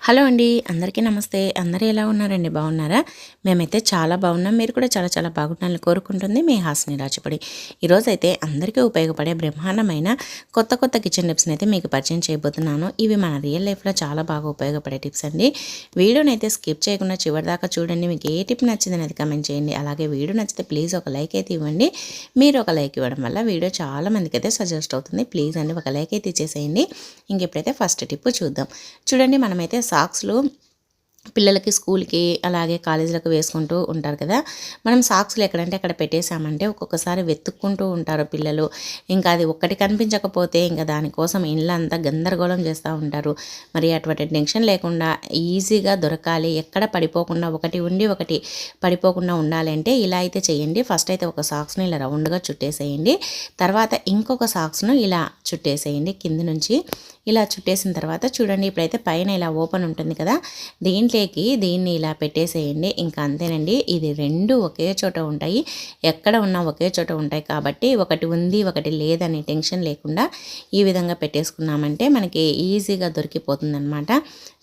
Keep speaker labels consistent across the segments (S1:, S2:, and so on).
S1: Hello అండి, అందరికీ నమస్తే. అందరూ ఎలా ఉన్నారండి? బాగున్నారా? మేమైతే చాలా బాగున్నాం. మీరు కూడా చాలా చాలా బాగుండాలని కోరుకుంటుంది మీ హాసిని రాజపడి. ఈరోజైతే అందరికీ ఉపయోగపడే బ్రహ్మాండమైన కొత్త కొత్త కిచెన్ టిప్స్ని అయితే మీకు పరిచయం చేయబోతున్నాను. ఇవి మన రియల్ లైఫ్లో చాలా బాగా ఉపయోగపడే టిప్స్ అండి. వీడియోని అయితే స్కిప్ చేయకుండా చివరి దాకా చూడండి. మీకు ఏ టిప్ నచ్చింది అనేది కమెంట్ చేయండి. అలాగే వీడియో నచ్చితే ప్లీజ్ ఒక లైక్ అయితే ఇవ్వండి. మీరు ఒక లైక్ ఇవ్వడం వల్ల వీడియో చాలా మందికి అయితే సజెస్ట్ అవుతుంది. ప్లీజ్ అండి ఒక లైక్ అయితే ఇచ్చేసేయండి. ఇంకెప్పుడైతే ఫస్ట్ టిప్ చూద్దాం. చూడండి, మనమైతే సాక్స్లు పిల్లలకి స్కూల్కి అలాగే కాలేజీలకు వేసుకుంటూ ఉంటారు కదా. మనం సాక్స్లు ఎక్కడంటే అక్కడ పెట్టేశామంటే ఒక్కొక్కసారి వెతుక్కుంటూ ఉంటారు పిల్లలు. ఇంకా అది ఒక్కటి కనిపించకపోతే ఇంకా దానికోసం ఇళ్ళంతా గందరగోళం చేస్తూ ఉంటారు. మరి అటువంటి టెన్షన్ లేకుండా ఈజీగా దొరకాలి, ఎక్కడ పడిపోకుండా ఒకటి ఉండి ఒకటి పడిపోకుండా ఉండాలి అంటే ఇలా అయితే చేయండి. ఫస్ట్ అయితే ఒక సాక్స్ను ఇలా రౌండ్గా చుట్టేసేయండి. తర్వాత ఇంకొక సాక్స్ను ఇలా చుట్టేసేయండి. కింద నుంచి ఇలా చుట్టేసిన తర్వాత చూడండి, ఇప్పుడైతే పైన ఇలా ఓపెన్ ఉంటుంది కదా, దీన్ని ఇలా పెట్టేసేయండి. ఇంకా అంతేనండి. ఇది రెండు ఒకే చోట ఉంటాయి, ఎక్కడ ఉన్నా ఒకే చోట ఉంటాయి కాబట్టి ఒకటి ఉంది ఒకటి లేదని టెన్షన్ లేకుండా ఈ విధంగా పెట్టేసుకున్నామంటే మనకి ఈజీగా దొరికిపోతుంది అనమాట.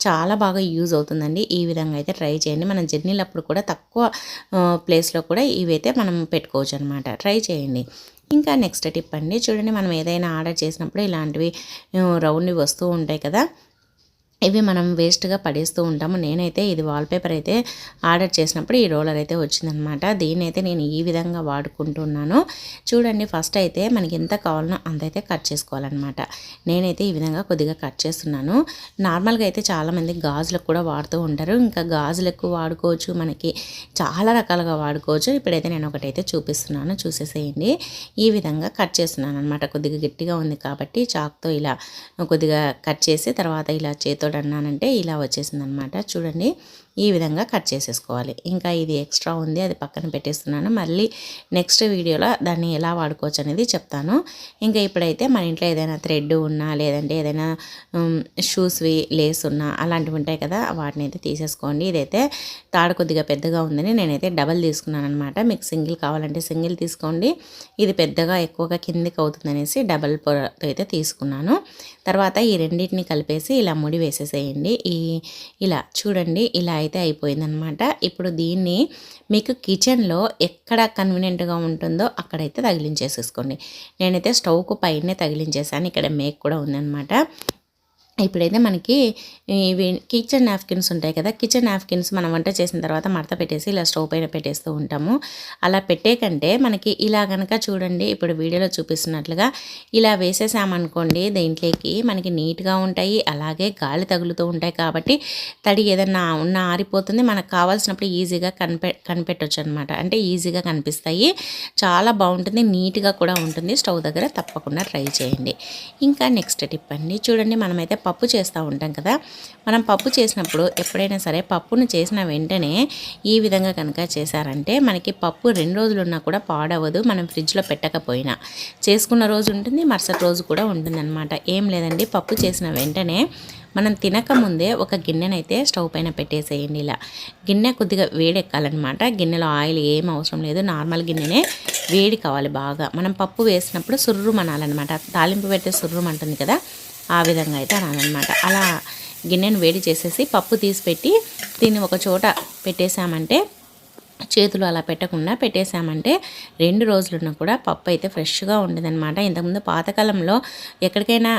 S1: చాలా బాగా యూజ్ అవుతుందండి. ఈ విధంగా అయితే ట్రై చేయండి. మనం జర్నీలప్పుడు కూడా తక్కువ ప్లేస్లో కూడా ఇవైతే మనం పెట్టుకోవచ్చు అనమాట. ట్రై చేయండి. ఇంకా నెక్స్ట్ టిప్ అండి. చూడండి, మనం ఏదైనా ఆర్డర్ చేసినప్పుడు ఇలాంటివి రౌండ్వి వస్తూ ఉంటాయి కదా, ఇవి మనం వేస్ట్గా పడేస్తూ ఉంటాము. నేనైతే ఇది వాల్పేపర్ అయితే ఆర్డర్ చేసినప్పుడు ఈ రోలర్ అయితే వచ్చిందనమాట. దీన్ని అయితే నేను ఈ విధంగా వాడుకుంటున్నాను. చూడండి, ఫస్ట్ అయితే మనకి ఎంత కావాలనో అంతైతే కట్ చేసుకోవాలన్నమాట. నేనైతే ఈ విధంగా కొద్దిగా కట్ చేస్తున్నాను. నార్మల్గా అయితే చాలామంది గాజులకు కూడా వాడుతూ ఉంటారు. ఇంకా గాజులకు వాడుకోవచ్చు, మనకి చాలా రకాలుగా వాడుకోవచ్చు. ఇప్పుడైతే నేను ఒకటైతే చూపిస్తున్నాను, చూసేసేయండి. ఈ విధంగా కట్ చేస్తున్నాను అనమాట. కొద్దిగా గట్టిగా ఉంది కాబట్టి చాక్తో ఇలా కొద్దిగా కట్ చేసి తర్వాత ఇలా చేతితో అన్నానంటే ఇలా వచ్చేసింది అనమాట. చూడండి, ఈ విధంగా కట్ చేసేసుకోవాలి. ఇంకా ఇది ఎక్స్ట్రా ఉంది, అది పక్కన పెట్టేస్తున్నాను. మళ్ళీ నెక్స్ట్ వీడియోలో దాన్ని ఎలా వాడుకోవచ్చు అనేది చెప్తాను. ఇంకా ఇప్పుడైతే మన ఇంట్లో ఏదైనా థ్రెడ్ ఉన్నా లేదంటే ఏదైనా షూస్వి లేస్ ఉన్నా అలాంటివి ఉంటాయి కదా, వాటిని అయితే తీసేసుకోండి. ఇదైతే తాడు కొద్దిగా పెద్దగా ఉందని నేనైతే డబల్ తీసుకున్నాను అనమాట. మీకు సింగిల్ కావాలంటే సింగిల్ తీసుకోండి. ఇది పెద్దగా ఎక్కువగా కిందికి అవుతుందనేసి డబల్ పొరతో అయితే తీసుకున్నాను. తర్వాత ఈ రెండింటిని కలిపేసి ఇలా ముడి వేసేసేయండి. ఇలా చూడండి, ఇలా అయితే అయిపోయిందనమాట. ఇప్పుడు దీన్ని మీకు కిచెన్లో ఎక్కడ కన్వీనియంట్గా ఉంటుందో అక్కడైతే తగిలించేసేసుకోండి. నేనైతే స్టవ్కు పైనే తగిలించేసాను. ఇక్కడ మేక్ కూడా ఉందన్నమాట. ఇప్పుడైతే మనకి ఇవి కిచెన్ నాప్కిన్స్ ఉంటాయి కదా, కిచెన్ నాప్కిన్స్ మనం వంట చేసిన తర్వాత మడత పెట్టేసి ఇలా స్టవ్ పైన పెట్టేస్తూ ఉంటాము. అలా పెట్టే కంటే మనకి ఇలా కనుక చూడండి, ఇప్పుడు వీడియోలో చూపిస్తున్నట్లుగా ఇలా వేసేసామనుకోండి, దీంట్లోకి మనకి నీట్గా ఉంటాయి. అలాగే గాలి తగులుతూ ఉంటాయి కాబట్టి తడి ఏదన్నా ఉన్న ఆరిపోతుంది. మనకు కావాల్సినప్పుడు ఈజీగా కనిపెట్టవచ్చు అనమాట. అంటే ఈజీగా కనిపిస్తాయి. చాలా బాగుంటుంది, నీట్గా కూడా ఉంటుంది. స్టవ్ దగ్గర తప్పకుండా ట్రై చేయండి. ఇంకా నెక్స్ట్ టిప్ అండి. చూడండి, మనమైతే పప్పు చేస్తూ ఉంటాం కదా, మనం పప్పు చేసినప్పుడు ఎప్పుడైనా సరే పప్పును చేసిన వెంటనే ఈ విధంగా కనుక చేశారంటే మనకి పప్పు 2 రోజులు ఉన్నా కూడా పాడవదు. మనం ఫ్రిడ్జ్లో పెట్టకపోయినా చేసుకున్న రోజు ఉంటుంది, మరుసటి రోజు కూడా ఉంటుందన్నమాట. ఏం లేదండి, పప్పు చేసిన వెంటనే మనం తినకముందే ఒక గిన్నెనైతే స్టవ్ పైన పెట్టేసేయండి. ఇలా గిన్నె కొద్దిగా వేడెక్కాలన్నమాట. గిన్నెలో ఆయిల్ ఏం అవసరం లేదు, నార్మల్ గిన్నెనే వేడి కావాలి బాగా. మనం పప్పు వేసినప్పుడు సుర్రుమనాలన్నమాట. తాలింపు పెడితే సుర్రుమంటుంది కదా, ఆ విధంగా అయితే అనాలన్నమాట. అలా గిన్నెను వేడి చేసేసి పప్పు తీసి పెట్టి దీన్ని ఒక చోట పెట్టేశామంటే, చేతులు అలా పెట్టేశామంటే 2 రోజులున్నా కూడా పప్పు అయితే ఫ్రెష్గా ఉండదన్నమాట. ఇంతకుముందు పాతకాలంలో ఎక్కడికైనా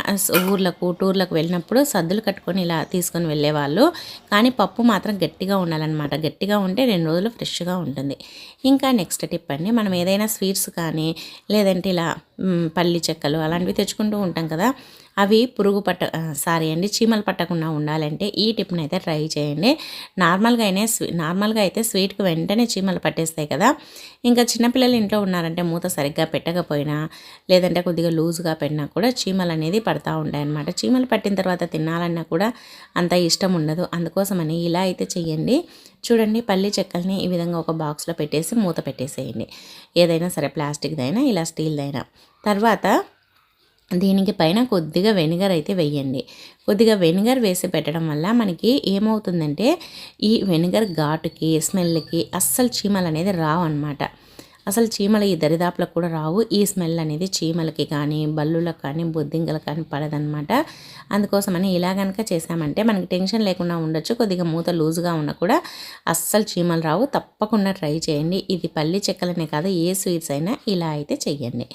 S1: ఊర్లకు టూర్లకు వెళ్ళినప్పుడు సద్దులు కట్టుకొని ఇలా తీసుకొని వెళ్ళేవాళ్ళు. కానీ పప్పు మాత్రం గట్టిగా ఉండాలన్నమాట. గట్టిగా ఉంటే 2 రోజులు ఫ్రెష్గా ఉంటుంది. ఇంకా నెక్స్ట్ టిప్ అండి, మనం ఏదైనా స్వీట్స్ కానీ లేదంటే ఇలా పల్లి చెక్కలు అలాంటివి తెచ్చుకుంటూ ఉంటాం కదా, అవి చీమలు పట్టకుండా ఉండాలంటే ఈ టిప్ని అయితే ట్రై చేయండి. నార్మల్గా అయితే స్వీట్కి వెంటనే చీమలు పట్టేస్తాయి కదా. ఇంకా చిన్నపిల్లలు ఇంట్లో ఉన్నారంటే మూత సరిగ్గా పెట్టకపోయినా లేదంటే కొద్దిగా లూజ్గా పెట్టినా కూడా చీమలు అనేది పడతా ఉంటాయి అన్నమాట. చీమలు పట్టిన తర్వాత తినాలన్నా కూడా అంత ఇష్టం ఉండదు. అందుకోసమని ఇలా అయితే చెయ్యండి. చూడండి, పల్లి చెక్కల్ని ఈ విధంగా ఒక బాక్స్లో పెట్టేసి మూత పెట్టేసేయండి. ఏదైనా సరే, ప్లాస్టిక్దైనా ఇలా స్టీల్దైనా. తర్వాత దీనికి పైన కొద్దిగా వెనిగర్ అయితే వేయండి. కొద్దిగా వెనిగర్ వేసి పెట్టడం వల్ల మనకి ఏమవుతుందంటే ఈ వెనిగర్ ఘాటుకి స్మెల్కి అస్సలు చీమలు అనేది రావు అనమాట. అసలు చీమలు ఈ దరిదాపులకు కూడా రావు. ఈ స్మెల్ అనేది చీమలకి కానీ బల్లులకు కానీ బొద్దింకలకు కానీ పడదనమాట. అందుకోసమని ఇలా కనుక చేసామంటే మనకి టెన్షన్ లేకుండా ఉండొచ్చు. కొద్దిగా మూత లూజ్గా ఉన్నా కూడా అస్సలు చీమలు రావు. తప్పకుండా ట్రై చేయండి. ఇది పల్లి చెక్కలనే కాదు, ఏ స్వీట్స్ అయినా ఇలా అయితే చెయ్యండి.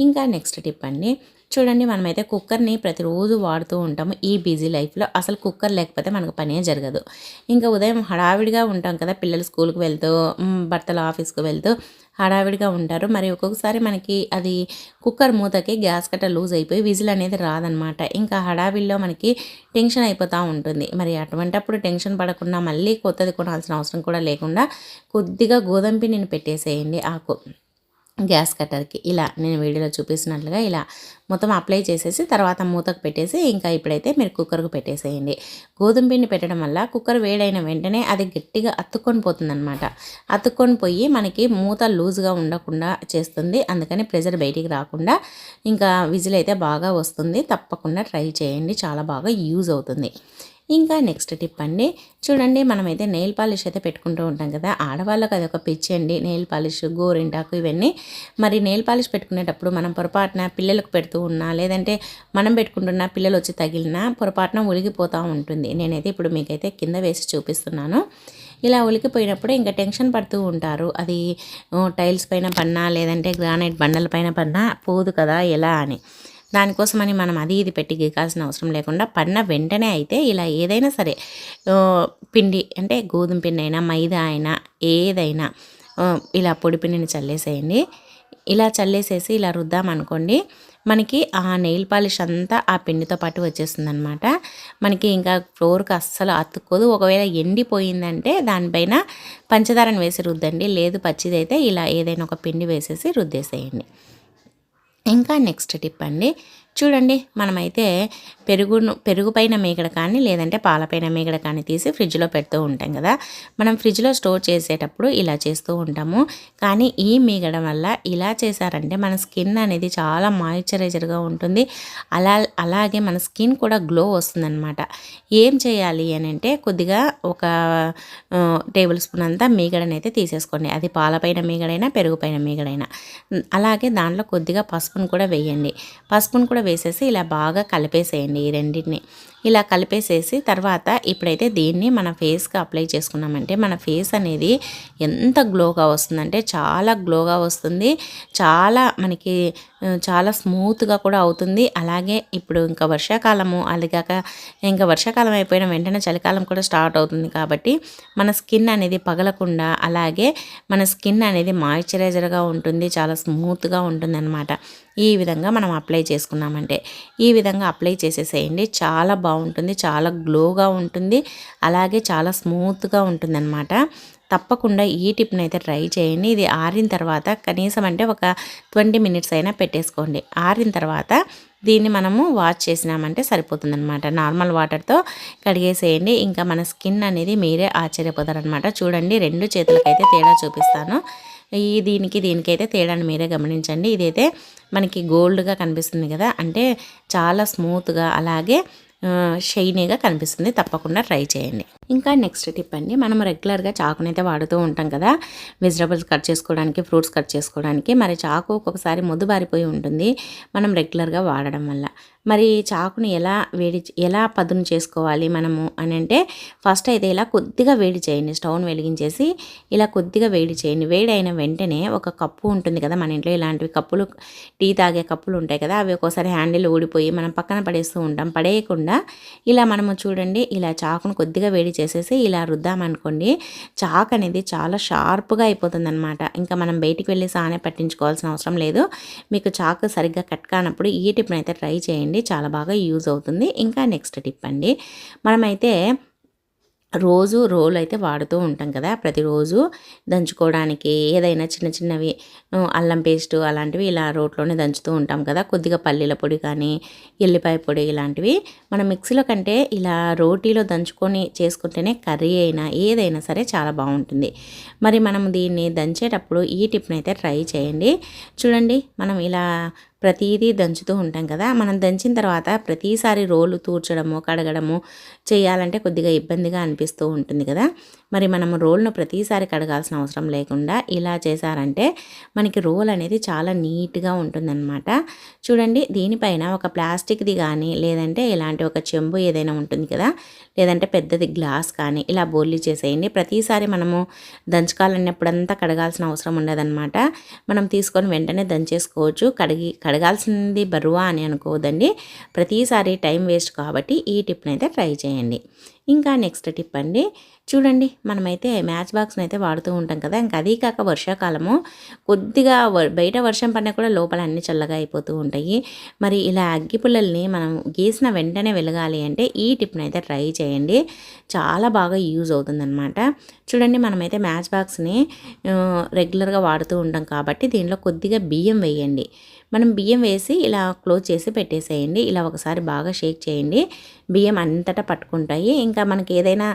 S1: ఇంకా నెక్స్ట్ టిప్ అండి, చూడండి మనమైతే కుక్కర్ని ప్రతిరోజు వాడుతూ ఉంటాము ఈ బిజీ లైఫ్లో. అసలు కుక్కర్ లేకపోతే మనకు పనే జరగదు. ఇంకా ఉదయం హడావిడిగా ఉంటాం కదా, పిల్లలు స్కూల్కి వెళ్తూ భర్తలు ఆఫీస్కి వెళ్తూ హడావిడిగా ఉంటారు. మరి ఒక్కొక్కసారి మనకి అది కుక్కర్ మూతకి గ్యాస్ కట్ట లూజ్ అయిపోయి విజిల్ అనేది రాదనమాట. ఇంకా హడావిడిలో మనకి టెన్షన్ అయిపోతూ ఉంటుంది. మరి అటువంటప్పుడు టెన్షన్ పడకుండా మళ్ళీ కొత్తది కొనాల్సిన అవసరం కూడా లేకుండా కొద్దిగా గోధుమ పిండిని పెట్టేసేయండి గ్యాస్ కట్టర్కి. ఇలా నేను వీడియోలో చూపిస్తున్నట్లుగా ఇలా మొత్తం అప్లై చేసేసి తర్వాత మూతకు పెట్టేసి ఇంకా ఇప్పుడైతే మీరు కుక్కర్కు పెట్టేసేయండి. గోధుమ పిండి పెట్టడం వల్ల కుక్కర్ వేడైన వెంటనే అది గట్టిగా అతుక్కొని పోతుందన్నమాట. అతుక్కొని పోయి మనకి మూత లూజ్గా ఉండకుండా చేస్తుంది. అందుకని ప్రెజర్ బయటికి రాకుండా ఇంకా విజిల్ అయితే బాగా వస్తుంది. తప్పకుండా ట్రై చేయండి, చాలా బాగా యూజ్ అవుతుంది. ఇంకా నెక్స్ట్ టిప్ అండి, చూడండి మనమైతే నెయిల్ పాలిష్ అయితే పెట్టుకుంటూ ఉంటాం కదా, ఆడవాళ్ళకి అది ఒక పిచ్చి అండి. నెయిల్ పాలిష్, గోరింటాకు ఇవన్నీ. మరి నెయిల్ పాలిష్ పెట్టుకునేటప్పుడు మనం పొరపాటున పిల్లలకు పెడుతూ ఉన్నా లేదంటే మనం పెట్టుకుంటున్నా పిల్లలు వచ్చి తగిలినా పొరపాటున ఒలిగిపోతూ ఉంటుంది. నేనైతే ఇప్పుడు మీకైతే కింద వేసి చూపిస్తున్నాను. ఇలా ఒలికిపోయినప్పుడు ఇంకా టెన్షన్ పడుతూ ఉంటారు, అది టైల్స్ పైన పడినా లేదంటే గ్రానైట్ బండల పైన పడినా పోదు కదా ఎలా అని. దానికోసమని మనం అది ఇది పెట్టి గీకాల్సిన అవసరం లేకుండా పడిన వెంటనే అయితే ఇలా ఏదైనా సరే పిండి అంటే గోధుమ పిండి అయినా మైదా అయినా ఏదైనా ఇలా పొడి పిండిని చల్లేసేయండి. ఇలా చల్లేసేసి ఇలా రుద్దామనుకోండి, మనకి ఆ నెయిల్ పాలిష్ అంతా ఆ పిండితో పాటు వచ్చేస్తుంది అనమాట. మనకి ఇంకా ఫ్లోర్కి అస్సలు అతుక్కోదు. ఒకవేళ ఎండిపోయిందంటే దానిపైన పంచదారను వేసి రుద్దండి, లేదు పచ్చిదైతే ఇలా ఏదైనా ఒక పిండి వేసేసి రుద్దేసేయండి. ఇంకా నెక్స్ట్ టిప్ అండి, చూడండి మనమైతే పెరుగు పైన మీగడ కానీ లేదంటే పాలపైన మీగడ కానీ తీసి ఫ్రిడ్జ్లో పెడుతూ ఉంటాం కదా. మనం ఫ్రిడ్జ్లో స్టోర్ చేసేటప్పుడు ఇలా చేస్తూ ఉంటాము. కానీ ఈ మీగడ వల్ల ఇలా చేశారంటే మన స్కిన్ అనేది చాలా మాయిశ్చరైజర్గా ఉంటుంది. అలాగే మన స్కిన్ కూడా గ్లో వస్తుందన్నమాట. ఏం చేయాలి అని అంటే కొద్దిగా ఒక టేబుల్ స్పూన్ అంతా మీగడనైతే తీసేసుకోండి. అది పాలపైన మీగడైనా పెరుగు పైన మీగడైనా. అలాగే దాంట్లో కొద్దిగా పసుపును కూడా వేయండి. పసుపును కూడా వేసేసి ఇలా బాగా కలిపేసేయండి ఈ రెండింటిని. ఇలా కలిపేసేసి తర్వాత ఇప్పుడైతే దీన్ని మన ఫేస్కి అప్లై చేసుకున్నామంటే మన ఫేస్ అనేది ఎంత గ్లోగా వస్తుందంటే చాలా గ్లోగా వస్తుంది. చాలా మనకి చాలా స్మూత్గా కూడా అవుతుంది. అలాగే ఇప్పుడు ఇంకా వర్షాకాలము, అదిగాక ఇంకా వర్షాకాలం అయిపోయిన వెంటనే చలికాలం కూడా స్టార్ట్ అవుతుంది కాబట్టి మన స్కిన్ అనేది పగలకుండా అలాగే మన స్కిన్ అనేది మాయిశ్చరైజర్గా ఉంటుంది, చాలా స్మూత్గా ఉంటుంది అన్నమాట. ఈ విధంగా మనం అప్లై చేసుకున్నామంటే ఈ విధంగా అప్లై చేసేసేయండి. చాలా బాగుంటుంది, చాలా గ్లోగా ఉంటుంది, అలాగే చాలా స్మూత్గా ఉంటుంది అన్నమాట. తప్పకుండా ఈ టిప్ని అయితే ట్రై చేయండి. ఇది ఆరిన తర్వాత కనీసం అంటే ఒక 20 మినిట్స్ అయినా పెట్టేసుకోండి. ఆరిన తర్వాత దీన్ని మనము వాష్ చేసినామంటే సరిపోతుందన్నమాట. నార్మల్ వాటర్తో కడిగేసేయండి. ఇంకా మన స్కిన్ అనేది మీరే ఆశ్చర్యపోతారనమాట. చూడండి 2 చేతులకైతే తేడా చూపిస్తాను. దీనికైతే తేడాను మీరే గమనించండి. ఇదైతే మనకి గోల్డ్గా కనిపిస్తుంది కదా, అంటే చాలా స్మూత్గా అలాగే షైనీగా కనిపిస్తుంది. తప్పకుండా ట్రై చేయండి. ఇంకా నెక్స్ట్ టిప్ అండి, మనం రెగ్యులర్గా చాకునైతే వాడుతూ ఉంటాం కదా, వెజిటబుల్స్ కట్ చేసుకోవడానికి, ఫ్రూట్స్ కట్ చేసుకోవడానికి. మరి చాకు ఒక్కొక్కసారి మొద్దుబారిపోయి ఉంటుంది మనం రెగ్యులర్గా వాడడం వల్ల. మరి చాకుని ఎలా పదును చేసుకోవాలి మనము అని అంటే ఫస్ట్ అయితే ఇలా కొద్దిగా వేడి చేయండి. స్టవ్ను వెలిగించేసి ఇలా కొద్దిగా వేడి చేయండి. వేడి అయిన వెంటనే ఒక కప్పు ఉంటుంది కదా మన ఇంట్లో, ఇలాంటివి కప్పులు, టీ తాగే కప్పులు ఉంటాయి కదా, అవి ఒక్కోసారి హ్యాండిల్ ఊడిపోయి మనం పక్కన పడేస్తూ ఉంటాం. పడేయకుండా ఇలా మనము చూడండి ఇలా చాకును కొద్దిగా వేడి చేసేసి ఇలా రుద్దామనుకోండి, చాకు అనేది చాలా షార్ప్గా అయిపోతుంది అనమాట. ఇంకా మనం బయటికి వెళ్ళి సానే పట్టించుకోవాల్సిన అవసరం లేదు. మీకు చాకు సరిగ్గా కట్ కానప్పుడు ఈ టిప్ని అయితే ట్రై చేయండి, చాలా బాగా యూజ్ అవుతుంది. ఇంకా నెక్స్ట్ టిప్ అండి, మనమైతే రోజు రోల్ అయితే వాడుతూ ఉంటాం కదా, ప్రతిరోజు దంచుకోవడానికి ఏదైనా చిన్న చిన్నవి అల్లం పేస్టు అలాంటివి ఇలా రోట్లోనే దంచుతూ ఉంటాం కదా. కొద్దిగా పల్లీల పొడి కానీ ఎల్లిపాయ పొడి ఇలాంటివి మనం మిక్సీలో కంటే ఇలా రోటీలో దంచుకొని చేసుకుంటేనే కర్రీ అయినా ఏదైనా సరే చాలా బాగుంటుంది. మరి మనం దీన్ని దంచేటప్పుడు ఈ టిప్ని అయితే ట్రై చేయండి. చూడండి మనం ఇలా ప్రతిదీ దంచుతూ ఉంటాం కదా, మనం దంచిన తర్వాత ప్రతిసారి రోలు తూర్చడము కడగడము చేయాలంటే కొద్దిగా ఇబ్బందిగా అనిపిస్తూ ఉంటుంది కదా. మరి మనము రోల్ను ప్రతిసారి కడగాల్సిన అవసరం లేకుండా ఇలా చేశారంటే మనకి రోల్ అనేది చాలా నీట్గా ఉంటుందన్నమాట. చూడండి, దీనిపైన ఒక ప్లాస్టిక్ది కానీ లేదంటే ఇలాంటి ఒక చెంబు ఏదైనా ఉంటుంది కదా, లేదంటే పెద్దది గ్లాస్ కానీ ఇలా బోర్లీ చేసేయండి. ప్రతిసారి మనము దంచుకోవాలన్నప్పుడంతా కడగాల్సిన అవసరం ఉండదన్నమాట. మనం తీసుకొని వెంటనే దంచేసుకోవచ్చు. కడగాల్సింది బరువా అని అనుకోవద్దండి. ప్రతిసారి టైం వేస్ట్ కాబట్టి ఈ టిప్ని అయితే ట్రై చేయండి. ఇంకా నెక్స్ట్ టిప్ అండి, చూడండి, మనమైతే మ్యాచ్ బాక్స్ని అయితే వాడుతూ ఉంటాం కదా. ఇంకా అదీ కాక వర్షాకాలము కొద్దిగా బయట వర్షం పడినా కూడా లోపల అన్నీ చల్లగా అయిపోతూ ఉంటాయి. మరి ఇలా అగ్గి పుల్లల్ని మనం గీసిన వెంటనే వెలగాలి అంటే ఈ టిప్ని అయితే ట్రై చేయండి. చాలా బాగా యూజ్ అవుతుందన్నమాట. చూడండి, మనమైతే మ్యాచ్ బాక్స్ని రెగ్యులర్గా వాడుతూ ఉంటాం కాబట్టి దీంట్లో కొద్దిగా బియ్యం వేయండి. మనం బియ్యం వేసి ఇలా క్లోజ్ చేసి పెట్టేసేయండి. ఇలా ఒకసారి బాగా షేక్ చేయండి. బియ్యం అంతటా పట్టుకుంటాయి. ఇంకా మనకి ఏదైనా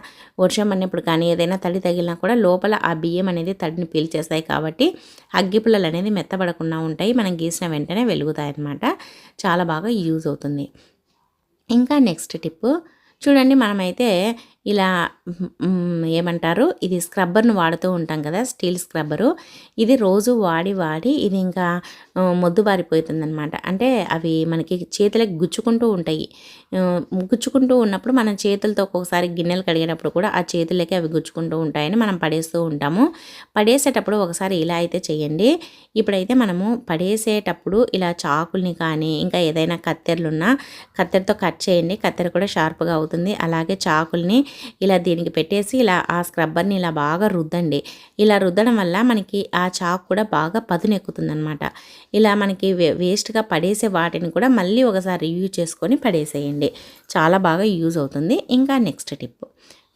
S1: వర్షం అన్నప్పుడు కానీ ఏదైనా తడి తగిలినా కూడా లోపల ఆ బియ్యం అనేది తడిని పీల్చేస్తాయి కాబట్టి అగ్గిపుల్లలు అనేది మెత్తబడకుండా ఉంటాయి. మనం గీసిన వెంటనే వెలుగుతాయి అన్నమాట. చాలా బాగా యూజ్ అవుతుంది. ఇంకా నెక్స్ట్ టిప్ చూడండి, మనమైతే ఇలా ఏమంటారు, ఇది స్క్రబ్బర్ను వాడుతూ ఉంటాం కదా, స్టీల్ స్క్రబ్బరు. ఇది రోజు వాడి ఇది ఇంకా మొద్దుబారిపోతుందన్నమాట. అంటే అవి మనకి చేతులకి గుచ్చుకుంటూ ఉంటాయి. గుచ్చుకుంటూ ఉన్నప్పుడు మన చేతులతో ఒక్కొక్కసారి గిన్నెలు కడిగేటప్పుడు కూడా ఆ చేతులకి అవి గుచ్చుకుంటూ ఉంటాయని మనం పడేస్తూ ఉంటాము. పడేసేటప్పుడు ఒకసారి ఇలా అయితే చేయండి. ఇప్పుడైతే మనము పడేసేటప్పుడు ఇలా చాకుల్ని కానీ ఇంకా ఏదైనా కత్తెరలున్నా కత్తెరతో కట్ చేయండి. కత్తెర కూడా షార్ప్గా అవుతుంది. అలాగే చాకుల్ని ఇలా దీనికి పెట్టేసి ఇలా ఆ స్క్రబ్బర్ని ఇలా బాగా రుద్దండి. ఇలా రుద్దడం వల్ల మనకి ఆ చాకు కూడా బాగా పదునెక్కుతుంది అనమాట. ఇలా మనకి వేస్ట్గా పడేసే వాటిని కూడా మళ్ళీ ఒకసారి యూజ్ చేసుకొని పడేసేయండి. చాలా బాగా యూజ్ అవుతుంది. ఇంకా నెక్స్ట్ టిప్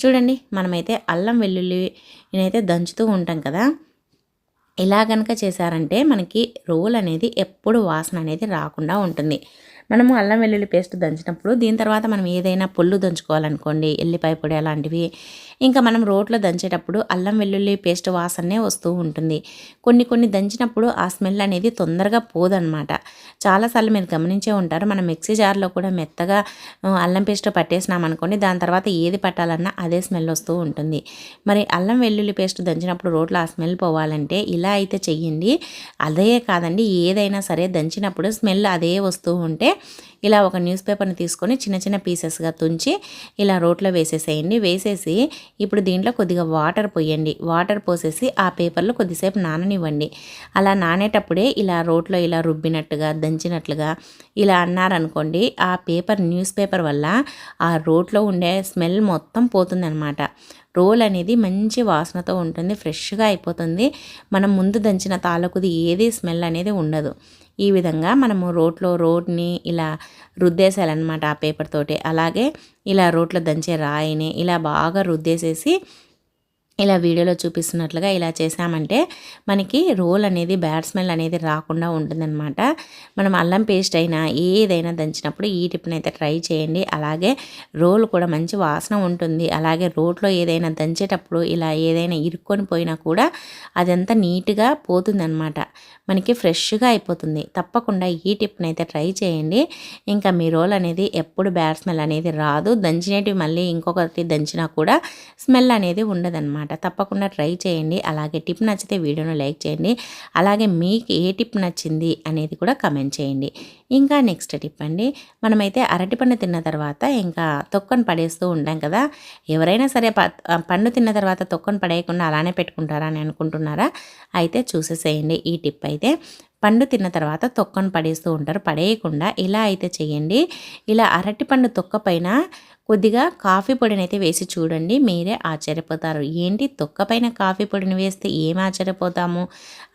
S1: చూడండి, మనమైతే అల్లం వెల్లుల్లి నేనైతే దంచుతూ ఉంటాం కదా. ఇలా కనుక చేశారంటే మనకి రోల్ అనేది ఎప్పుడు వాసన అనేది రాకుండా ఉంటుంది. మనము అల్లం వెల్లుల్లి పేస్ట్ దంచినప్పుడు దీని తర్వాత మనం ఏదైనా పొల్లు దంచుకోవాలనుకోండి, ఎల్లిపాయ పొడి అలాంటివి, ఇంకా మనం రోట్లో దంచేటప్పుడు అల్లం వెల్లుల్లి పేస్ట్ వాసనే వస్తూ ఉంటుంది. కొన్ని దంచినప్పుడు ఆ స్మెల్ అనేది తొందరగా పోదన్నమాట. చాలాసార్లు మీరు గమనించే ఉంటారు, మనం మిక్సీ జార్లో కూడా మెత్తగా అల్లం పేస్ట్ పట్టేసినామనుకోండి, దాని తర్వాత ఏది పట్టాలన్నా అదే స్మెల్ వస్తూ ఉంటుంది. మరి అల్లం వెల్లుల్లి పేస్ట్ దంచినప్పుడు రోట్లో ఆ స్మెల్ పోవాలంటే ఇలా అయితే చెయ్యండి. అదే కాదండి, ఏదైనా సరే దంచినప్పుడు స్మెల్ అదే వస్తూ ఉంటే ఇలా ఒక న్యూస్ పేపర్ని తీసుకొని చిన్న చిన్న పీసెస్గా తుంచి ఇలా రోట్లో వేసేసేయండి. వేసేసి ఇప్పుడు దీంట్లో కొద్దిగా వాటర్ పోయండి. వాటర్ పోసేసి ఆ పేపర్లో కొద్దిసేపు నాననివ్వండి. అలా నానేటప్పుడే ఇలా రోట్లో ఇలా రుబ్బినట్టుగా దంచినట్లుగా ఇలా అన్నారనుకోండి, ఆ న్యూస్ పేపర్ వల్ల ఆ రోట్లో ఉండే స్మెల్ మొత్తం పోతుందన్నమాట. రోల్ అనేది మంచి వాసనతో ఉంటుంది, ఫ్రెష్గా అయిపోతుంది. మనం ముందు దంచిన తాలూకుది ఏది స్మెల్ అనేది ఉండదు. ఈ విధంగా మనము రోడ్ని ఇలా రుద్దేసేయాలన్నమాట ఆ పేపర్ తోటి. అలాగే ఇలా రోట్లో దంచే రాయిని ఇలా బాగా రుద్దేసేసి ఇలా వీడియోలో చూపిస్తున్నట్లుగా ఇలా చేసామంటే మనకి రోల్ అనేది బ్యాడ్ స్మెల్ అనేది రాకుండా ఉంటుందన్నమాట. మనం అల్లం పేస్ట్ అయినా ఏదైనా దంచినప్పుడు ఈ టిప్ని అయితే ట్రై చేయండి. అలాగే రోల్ కూడా మంచి వాసన ఉంటుంది. అలాగే రోట్లో ఏదైనా దంచేటప్పుడు ఇలా ఏదైనా ఇరుక్కొని పోయినా కూడా అదంతా నీట్గా పోతుందన్నమాట. మనకి ఫ్రెష్గా అయిపోతుంది. తప్పకుండా ఈ టిప్ని అయితే ట్రై చేయండి. ఇంకా మీ రోల్ అనేది ఎప్పుడు బ్యాడ్ స్మెల్ అనేది రాదు. దంచినవి మళ్ళీ ఇంకొకటి దంచినా కూడా స్మెల్ అనేది ఉండదన్నమాట. తప్పకుండా ట్రై చేయండి. అలాగే టిప్ నచ్చితే వీడియోను లైక్ చేయండి. అలాగే మీకు ఏ టిప్ నచ్చింది అనేది కూడా కమెంట్ చేయండి. ఇంకా నెక్స్ట్ టిప్ అండి, మనమైతే అరటిపండు తిన్న తర్వాత ఇంకా తొక్కను పడేస్తూ ఉంటాం కదా. ఎవరైనా సరే పండు తిన్న తర్వాత తొక్కను పడేయకుండా అలానే పెట్టుకుంటారా అని అనుకుంటున్నారా? అయితే చూసేసేయండి ఈ టిప్ అయితే. పండు తిన్న తర్వాత తొక్కను పడేస్తూ ఉంటారు, పడేయకుండా ఇలా అయితే చేయండి. ఇలా అరటిపండు తొక్క పైన కొద్దిగా కాఫీ పొడిని అయితే వేసి చూడండి, మీరే ఆశ్చర్యపోతారు. ఏంటి తొక్క పైన కాఫీ పొడిని వేస్తే ఏం ఆశ్చర్యపోతాము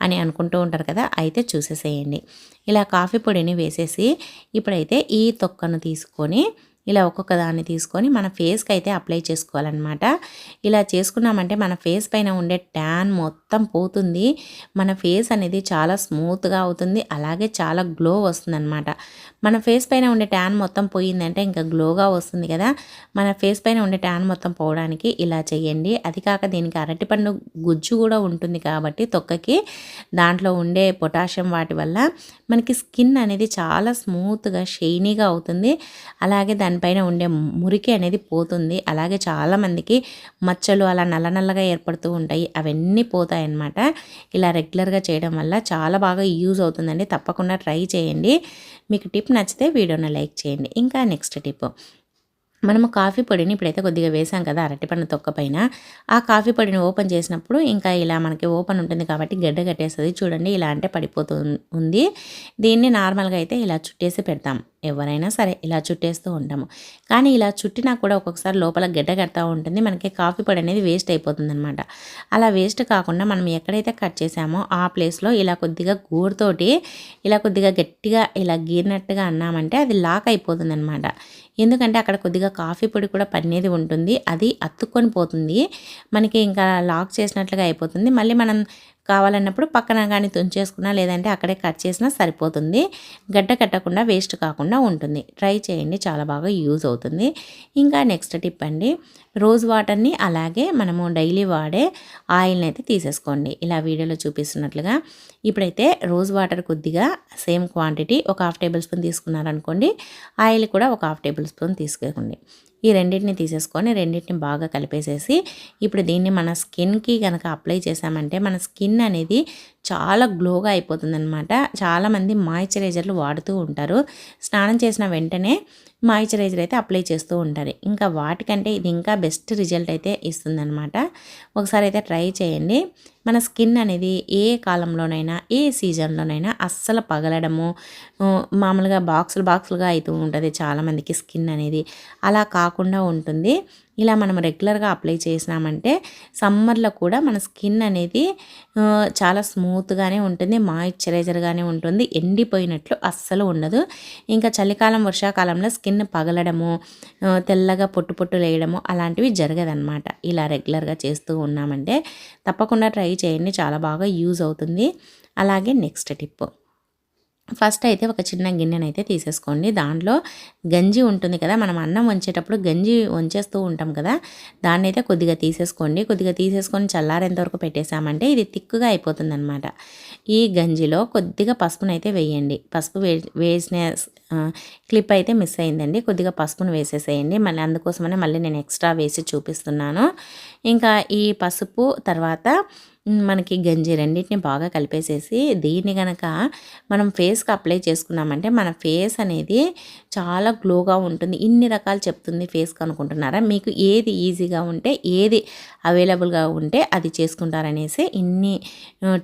S1: అని అనుకుంటూ ఉంటారు కదా. అయితే చూసేసేయండి. ఇలా కాఫీ పొడిని వేసేసి ఇప్పుడైతే ఈ తొక్కను తీసుకొని ఇలా ఒక్కొక్క దాన్ని తీసుకొని మన ఫేస్కి అయితే అప్లై చేసుకోవాలన్నమాట. ఇలా చేసుకున్నామంటే మన ఫేస్ పైన ఉండే ట్యాన్ మొత్తం పోతుంది. మన ఫేస్ అనేది చాలా స్మూత్గా అవుతుంది, అలాగే చాలా గ్లో వస్తుందన్నమాట. మన ఫేస్ పైన ఉండే ట్యాన్ మొత్తం పోయిందంటే ఇంకా గ్లోగా వస్తుంది కదా. మన ఫేస్ పైన ఉండే ట్యాన్ మొత్తం పోవడానికి ఇలా చేయండి. అది కాక దీనికి అరటిపండు గుజ్జు కూడా ఉంటుంది కాబట్టి తొక్కకి దాంట్లో ఉండే పొటాషియం వాటి వల్ల మనకి స్కిన్ అనేది చాలా స్మూత్గా షైనీగా అవుతుంది. అలాగే దానిపైన ఉండే మురికి అనేది పోతుంది. అలాగే చాలామందికి మచ్చలు అలా నల్ల నల్లగా ఏర్పడుతూ ఉంటాయి, అవన్నీ పోతాయి అన్నమాట. ఇలా రెగ్యులర్గా చేయడం వల్ల చాలా బాగా యూజ్ అవుతుందండి. తప్పకుండా ట్రై చేయండి. మీకు టిప్ నచ్చితే వీడియోని లైక్ చేయండి. ఇంకా నెక్స్ట్ టిప్, మనము కాఫీ పొడిని ఇప్పుడైతే కొద్దిగా వేసాం కదా అరటిపండు తొక్క పైన, ఆ కాఫీ పొడిని ఓపెన్ చేసినప్పుడు ఇంకా ఇలా మనకి ఓపెన్ ఉంటుంది కాబట్టి గడ్డ కట్టేస్తుంది. చూడండి ఇలా అంటే పడిపోతూ ఉంది. దీన్ని నార్మల్గా అయితే ఇలా చుట్టేసి పెడతాం, ఎవరైనా సరే ఇలా చుట్టేస్తూ ఉంటాము. కానీ ఇలా చుట్టినా కూడా ఒక్కొక్కసారి లోపల గడ్డ కడతా ఉంటుంది, మనకి కాఫీ పొడి అనేది వేస్ట్ అయిపోతుంది అనమాట. అలా వేస్ట్ కాకుండా మనం ఎక్కడైతే కట్ చేసామో ఆ ప్లేస్లో ఇలా కొద్దిగా గోరుతోటి ఇలా కొద్దిగా గట్టిగా ఇలా గీరినట్టుగా అన్నామంటే అది లాక్ అయిపోతుంది అనమాట. ఎందుకంటే అక్కడ కొద్దిగా కాఫీ పొడి కూడా పనేది ఉంటుంది, అది అతుక్కొని పోతుంది, మనకి ఇంకా లాక్ చేసినట్లుగా అయిపోతుంది. మళ్ళీ మనం కావాలన్నప్పుడు పక్కన కానీ తుంచేసుకున్నా లేదంటే అక్కడే కట్ చేసినా సరిపోతుంది. గడ్డ కట్టకుండా వేస్ట్ కాకుండా ఉంటుంది. ట్రై చేయండి, చాలా బాగా యూజ్ అవుతుంది. ఇంకా నెక్స్ట్ టిప్ అండి, రోజ్ వాటర్ని అలాగే మనము డైలీ వాడే ఆయిల్ని అయితే తీసేసుకోండి. ఇలా వీడియోలో చూపిస్తున్నట్లుగా ఇప్పుడైతే రోజ్ వాటర్ కొద్దిగా సేమ్ క్వాంటిటీ ఒక 1/2 టేబుల్ స్పూన్ తీసుకున్నారనుకోండి, ఆయిల్ కూడా ఒక 1/2 టేబుల్ స్పూన్ తీసుకోండి. ఈ రెండింటిని తీసేసుకొని రెండింటిని బాగా కలిపేసేసి ఇప్పుడు దీన్ని మన స్కిన్కి కనుక అప్లై చేసామంటే మన స్కిన్ అనేది చాలా గ్లోగా అయిపోతుందన్నమాట. చాలామంది మాయిశ్చరైజర్లు వాడుతూ ఉంటారు, స్నానం చేసిన వెంటనే మాయిశ్చరైజర్ అయితే అప్లై చేస్తూ ఉంటారు. ఇంకా వాటికంటే ఇది ఇంకా బెస్ట్ రిజల్ట్ అయితే ఇస్తుందన్నమాట. ఒకసారి అయితే ట్రై చేయండి. మన స్కిన్ అనేది ఏ కాలంలోనైనా ఏ సీజన్లోనైనా అస్సలు పగలడము మామూలుగా బాక్సులుగా అవుతూ ఉంటుంది చాలామందికి స్కిన్ అనేది, అలా కాకుండా ఉంటుంది. ఇలా మనం రెగ్యులర్గా అప్లై చేసినామంటే సమ్మర్లో కూడా మన స్కిన్ అనేది చాలా స్మూత్గానే ఉంటుంది, మాయిశ్చరైజర్గానే ఉంటుంది, ఎండిపోయినట్లు అస్సలు ఉండదు. ఇంకా చలికాలం వర్షాకాలంలో స్కిన్ పగలడము తెల్లగా పొట్టు లేయడము అలాంటివి జరగదన్నమాట. ఇలా రెగ్యులర్గా చేస్తూ ఉన్నామంటే తప్పకుండా ట్రై చేయండి, చాలా బాగా యూజ్ అవుతుంది. అలాగే నెక్స్ట్ టిప్, ఫస్ట్ అయితే ఒక చిన్న గిన్నెనైతే తీసేసుకోండి. దాంట్లో గంజి ఉంటుంది కదా, మనం అన్నం వంచేటప్పుడు గంజి వంచేస్తూ ఉంటాం కదా, దాన్ని అయితే కొద్దిగా తీసేసుకోండి. కొద్దిగా తీసేసుకొని చల్లారేంత వరకు పెట్టేసామంటే ఇది తిక్కుగా అయిపోతుంది అనమాట. ఈ గంజిలో కొద్దిగా పసుపునైతే వేయండి. పసుపు వేసిన క్లిప్ అయితే మిస్ అయిందండి, కొద్దిగా పసుపును వేసేసేయండి. మళ్ళీ అందుకోసమనే మళ్ళీ నేను ఎక్స్ట్రా వేసి చూపిస్తున్నాను. ఇంకా ఈ పసుపు తర్వాత మనకి గంజి రెండింటిని బాగా కలిపేసేసి దీన్ని కనుక మనం ఫేస్కి అప్లై చేసుకున్నామంటే మన ఫేస్ అనేది చాలా గ్లోగా ఉంటుంది. ఇన్ని రకాలు చెప్తుంది ఫేస్కి అనుకుంటున్నారా? మీకు ఏది ఈజీగా ఉంటే ఏది అవైలబుల్గా ఉంటే అది చేసుకుంటారనేసి ఇన్ని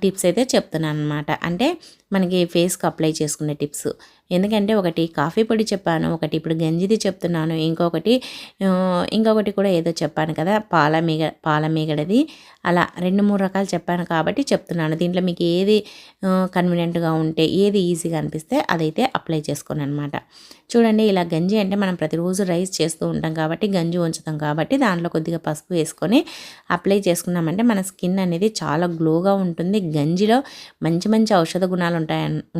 S1: టిప్స్ అయితే చెప్తున్నాను అనమాట. అంటే మనకి ఫేస్కి అప్లై చేసుకునే టిప్స్. ఎందుకంటే ఒకటి కాఫీ పొడి చెప్పాను, ఒకటి ఇప్పుడు గంజిది చెప్తున్నాను, ఇంకొకటి కూడా ఏదో చెప్పాను కదా పాల మీగడది, అలా 2-3 రకాలు చెప్పాను కాబట్టి చెప్తున్నాను. దీంట్లో మీకు ఏది కన్వీనియంట్గా ఉంటే ఏది ఈజీగా అనిపిస్తే అదైతే అప్లై చేసుకోండి అనమాట. చూడండి ఇలా గంజి అంటే మనం ప్రతిరోజు రైస్ చేస్తూ ఉంటాం కాబట్టి గంజి ఉంచుతాం కాబట్టి దాంట్లో కొద్దిగా పసుపు వేసుకొని అప్లై చేసుకున్నామంటే మన స్కిన్ అనేది చాలా గ్లోగా ఉంటుంది. గంజిలో మంచి మంచి ఔషధ గుణాలు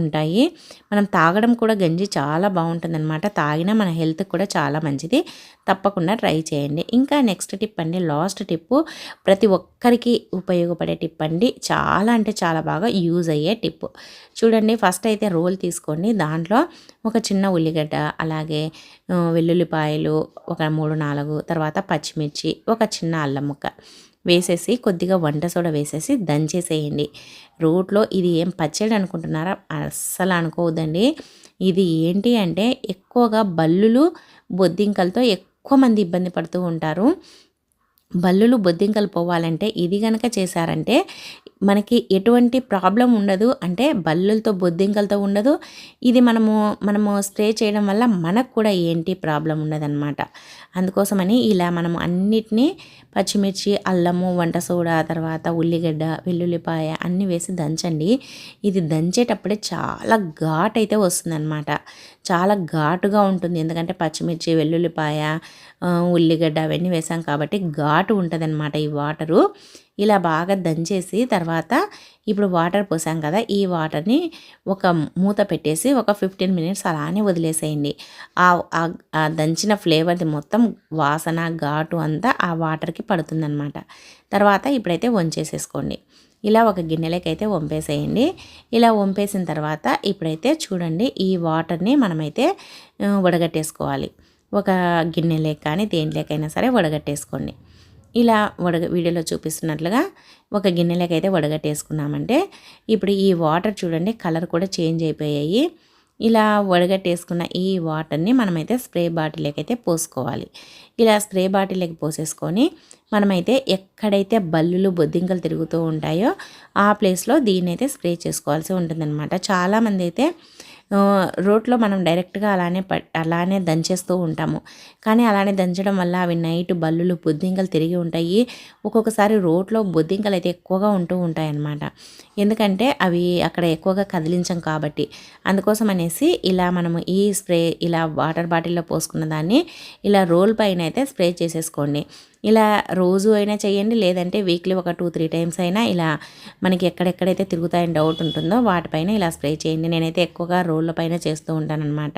S1: ఉంటాయి. మనం తాగడం కూడా గంజి చాలా బాగుంటుంది అనమాట. తాగినా మన హెల్త్కి కూడా చాలా మంచిది. తప్పకుండా ట్రై చేయండి. ఇంకా నెక్స్ట్ టిప్ అండి, లాస్ట్ టిప్పు, ప్రతి ఒక్కరికి ఉపయోగపడే టిప్ అండి. చాలా అంటే చాలా బాగా యూజ్ అయ్యే టిప్. చూడండి, ఫస్ట్ అయితే రోల్ తీసుకోండి. దాంట్లో ఒక చిన్న ఉల్లిగడ్డ, అలాగే వెల్లుల్లిపాయలు ఒక 3-4, తర్వాత పచ్చిమిర్చి, ఒక చిన్న అల్లం ముక్క వేసేసి కొద్దిగా వంట సోడా వేసేసి దంచేసేయండి రోట్లో. ఇది ఏం పచ్చడి అనుకుంటున్నారా? అస్సలు అనుకోవద్దండి. ఇది ఏంటి అంటే ఎక్కువగా బల్లులు బొద్దింకలతో ఎక్కువ మంది ఇబ్బంది పడుతూ ఉంటారు. బల్లులు బొద్దింకలు పోవాలంటే ఇది గనక చేశారంటే మనకి ఎటువంటి ప్రాబ్లం ఉండదు. అంటే బల్లులతో బొద్దింకలతో ఉండదు. ఇది మనము స్ప్రే చేయడం వల్ల మనకు కూడా ఏంటి ప్రాబ్లం ఉండదన్నమాట. అందుకోసమని ఇలా మనము అన్నిటినీ పచ్చిమిర్చి, అల్లము, వంట సోడా, తర్వాత ఉల్లిగడ్డ, వెల్లుల్లిపాయ అన్నీ వేసి దంచండి. ఇది దంచేటప్పుడే చాలా ఘాటైతే వస్తుందన్నమాట. చాలా ఘాటుగా ఉంటుంది. ఎందుకంటే పచ్చిమిర్చి, వెల్లుల్లిపాయ, ఉల్లిగడ్డ అవన్నీ వేసాం కాబట్టి ఘాటు ఉంటుందన్నమాట ఈ వాటరు. ఇలా బాగా దంచేసి తర్వాత ఇప్పుడు వాటర్ పోసాం కదా, ఈ వాటర్ని ఒక మూత పెట్టేసి ఒక 15 మినిట్స్ అలానే వదిలేసేయండి. ఆ దంచిన ఫ్లేవర్ది మొత్తం వాసన ఘాటు అంతా ఆ వాటర్కి పడుతుందన్నమాట. తర్వాత ఇప్పుడైతే వంచేసేసుకోండి. ఇలా ఒక గిన్నెలోకి అయితే వంపేసేయండి. ఇలా వంపేసిన తర్వాత ఇప్పుడైతే చూడండి ఈ వాటర్ని మనమైతే వడగట్టేసుకోవాలి. ఒక గిన్నెలోకి కానీ దేంట్లోకైనా సరే వడగట్టేసుకోండి. ఇలా వీడియోలో చూపిస్తున్నట్లుగా ఒక గిన్నెలోకి అయితే వడగట్టేసుకున్నామంటే ఇప్పుడు ఈ వాటర్ చూడండి కలర్ కూడా చేంజ్ అయిపోయాయి. ఇలా వడగట్టేసుకున్న ఈ వాటర్ని మనమైతే స్ప్రే బాటిల్లోకి అయితే పోసుకోవాలి. ఇలా స్ప్రే బాటిల్లోకి పోసేసుకొని మనమైతే ఎక్కడైతే బల్లులు బొద్దింకలు తిరుగుతూ ఉంటాయో ఆ ప్లేస్లో దీన్ని అయితే స్ప్రే చేసుకోవాల్సి ఉంటుందన్నమాట. చాలామంది అయితే రోట్లో మనం డైరెక్ట్గా అలానే దంచేస్తూ ఉంటాము. కానీ అలానే దంచడం వల్ల అవి నైట్ బల్లులు బొద్దింకలు తిరిగి ఉంటాయి. ఒక్కొక్కసారి రోట్లో బొద్దింకలు అయితే ఎక్కువగా ఉంటూ ఉంటాయన్నమాట. ఎందుకంటే అవి అక్కడ ఎక్కువగా కదిలించం కాబట్టి. అందుకోసం అనేసి ఇలా మనము ఈ స్ప్రే ఇలా వాటర్ బాటిల్లో పోసుకున్న దాన్ని ఇలా రోల్ పైన అయితే స్ప్రే చేసేసుకోండి. ఇలా రోజు అయినా చేయండి, లేదంటే వీక్లీ ఒక 2-3 టైమ్స్ అయినా ఇలా మనకి ఎక్కడెక్కడైతే తిరుగుతాయని డౌట్ ఉంటుందో వాటిపైన ఇలా స్ప్రే చేయండి. నేనైతే ఎక్కువగా రోడ్ల పైన చేస్తూ ఉంటానన్నమాట.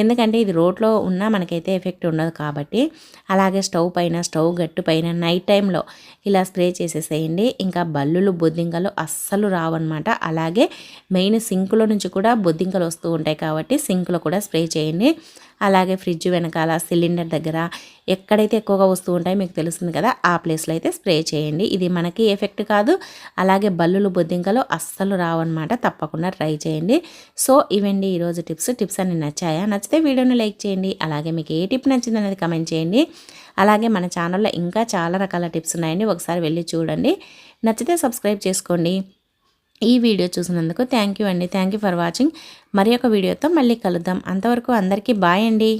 S1: ఎందుకంటే ఇది రోడ్లో ఉన్నా మనకైతే ఎఫెక్ట్ ఉండదు కాబట్టి. అలాగే స్టవ్ గట్టు పైన నైట్ టైంలో ఇలా స్ప్రే చేసేసేయండి. ఇంకా బల్లులు బొద్దింకలు అస్సలు రావన్నమాట. అలాగే మెయిన్ సింకులో నుంచి కూడా బొద్దింకలు వస్తూ ఉంటాయి కాబట్టి సింకులో కూడా స్ప్రే చేయండి. అలాగే ఫ్రిడ్జ్ వెనకాల, సిలిండర్ దగ్గర ఎక్కడైతే ఎక్కువగా వస్తూ ఉంటాయో మీకు తెలుస్తుంది కదా, ఆ ప్లేస్లో అయితే స్ప్రే చేయండి. ఇది మనకి ఎఫెక్ట్ కాదు. అలాగే బల్లులు బొద్దింకలు అస్సలు రావన్నమాట. తప్పకుండా ట్రై చేయండి. సో ఇవండి ఈరోజు టిప్స్ అన్ని నచ్చాయా? నచ్చితే వీడియోని లైక్ చేయండి. అలాగే మీకు ఏ టిప్ నచ్చింది అనేది కమెంట్ చేయండి. అలాగే మన ఛానల్లో ఇంకా చాలా రకాల టిప్స్ ఉన్నాయండి, ఒకసారి వెళ్ళి చూడండి. నచ్చితే సబ్స్క్రైబ్ చేసుకోండి. ఈ వీడియో చూసినందుకు థ్యాంక్ యూ అండి. Thank you for watching. మరి ఒక వీడియోతో మళ్ళీ కలుద్దాం. అంతవరకు అందరికీ బాయ్ అండి.